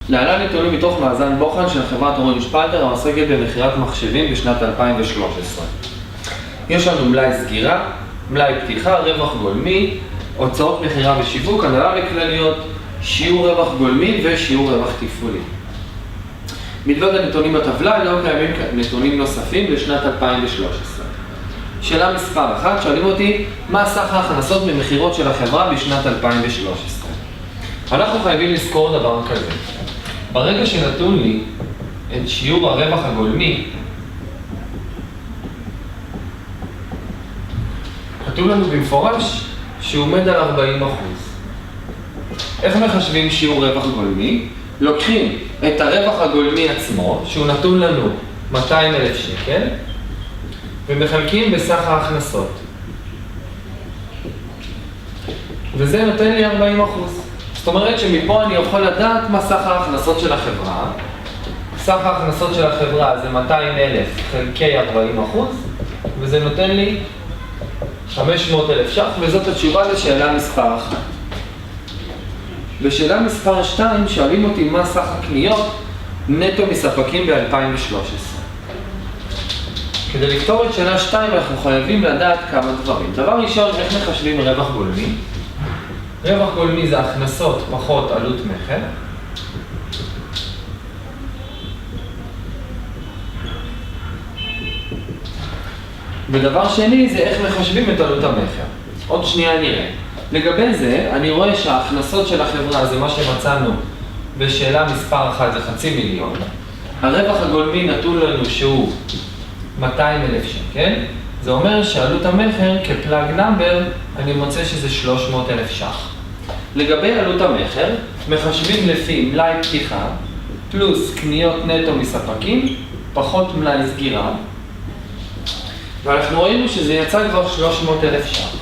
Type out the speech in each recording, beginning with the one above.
להלן נתונים מתוך מאזן בוחן של חברת אורנג' שפלטר העוסקת במכירת מחשבים בשנת 2013. יש לנו מלאי סגירה, מלאי פתיחה, רווח גולמי, הוצאות מכירה ושיווק, הנהלה וכלליות, שיעור רווח גולמי ושיעור רווח תפעולי. מלבד הנתונים בטבלה לא קיימים נתונים נוספים לשנת 2013. שאלה מספר 1, שואלים אותי מה סך ההכנסות ממכירות של החברה בשנת 2013. אנחנו חייבים לזכור דבר כזה. ברגע שנתון לי את שיעור הרווח הגולמי, כתוב לנו במפורש שהוא עומד על 40%. איך מחשבים שיעור רווח גולמי? לוקחים את הרווח הגולמי עצמו, שהוא נתון לנו 200,000 שקל, ומחלקים בסך ההכנסות. וזה נותן לי 40%. זאת אומרת שמפה אני יכול לדעת מה סך ההכנסות של החברה. סך ההכנסות של החברה זה 200,000 חלקי 40%, וזה נותן לי 500,000 ש"ח, וזאת התשובה לשאלה מספר 1. בשאלה מספר 2 שואלים אותי מה סך הקניות נטו מספקים ב-2013. כדי לפתור את שאלה 2 אנחנו חייבים לדעת כמה דברים. דבר ראשון, איך מחשבים רווח גולמי? רווח גולמי זה הכנסות פחות עלות מכר. ודבר שני זה איך מחשבים את עלות המכר. עוד שנייה נראה. לגבי זה, אני רואה שההכנסות של החברה זה מה שמצאנו בשאלה מספר 1 זה 500,000. הרווח הגולמי נתון לנו שהוא 200,000 שקל. זה אומר שעלות המכר כפלאג נאמבר אני מוצא שזה 300,000 ש"ח. לגבי עלות המכר, מחשבים לפי מלאי פתיחה פלוס קניות נטו מספקים פחות מלאי סגירה. ואנחנו ראינו שזה יצא כבר 300,000 ש"ח.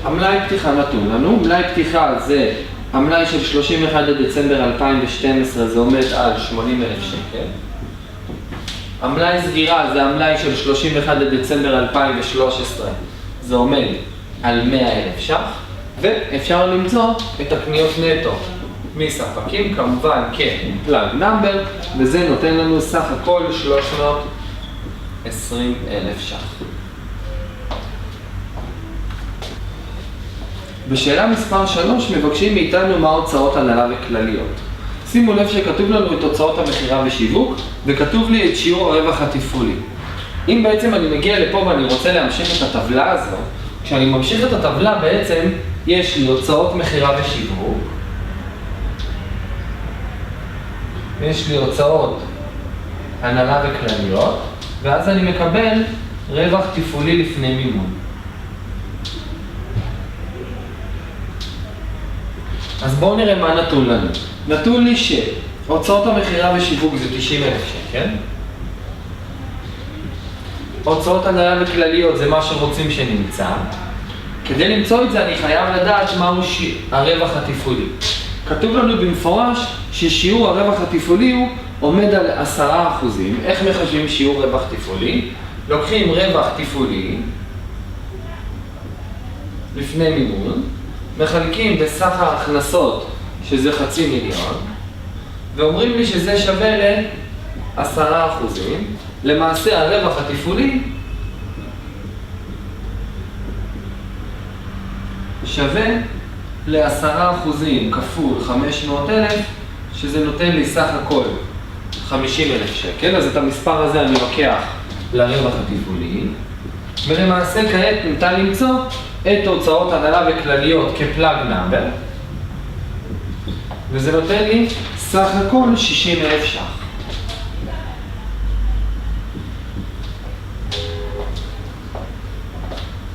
המלאי פתיחה נתון לנו, מלאי פתיחה זה המלאי של 31 דצמבר 2012, זה עומד על 80,000 שקל. המלאי סגירה זה המלאי של 31 דצמבר 2013, זה עומד על 100,000 ש"ח. ואפשר למצוא את הקניות נטו מספקים, כמובן כפלאג נאמבר, וזה נותן לנו סך הכל 320,000 ש"ח. בשאלה מספר 3 מבקשים מאיתנו מה הוצאות הנהלה וכלליות. שימו לב שכתוב לנו את הוצאות המכירה ושיווק, וכתוב לי את שיעור הרווח התפעולי. אם בעצם אני מגיע לפה ואני רוצה להמשיך את הטבלה הזו, כשאני ממשיך את הטבלה בעצם יש לי הוצאות מכירה ושיווק, יש לי הוצאות הנהלה וכלליות, ואז אני מקבל רווח תפעולי לפני מימון. אז בואו נראה מה נתון לנו. נתון לי שהוצאות המכירה ושיווק זה 90,000 שקל. הוצאות הנהלה וכלליות זה מה שרוצים שנמצא. כדי למצוא את זה אני חייב לדעת מהו הרווח התפעולי. כתוב לנו במפורש ששיעור הרווח התפעולי הוא עומד על 10%. איך מחשבים שיעור רווח תפעולי? לוקחים רווח תפעולי לפני מימון, מחלקים בסך ההכנסות שזה 500,000 ואומרים לי שזה שווה ל10%. למעשה הרווח התפעולי שווה ל10% כפול 500,000, שזה נותן לי סך הכל 50,000 שקל. אז את המספר הזה אני לוקח לרווח התפעולי, ולמעשה כעת ניתן למצוא את הוצאות הנהלה וכלליות כפלאג נאמבר, וזה נותן לי סך הכל 60,000 ש"ח.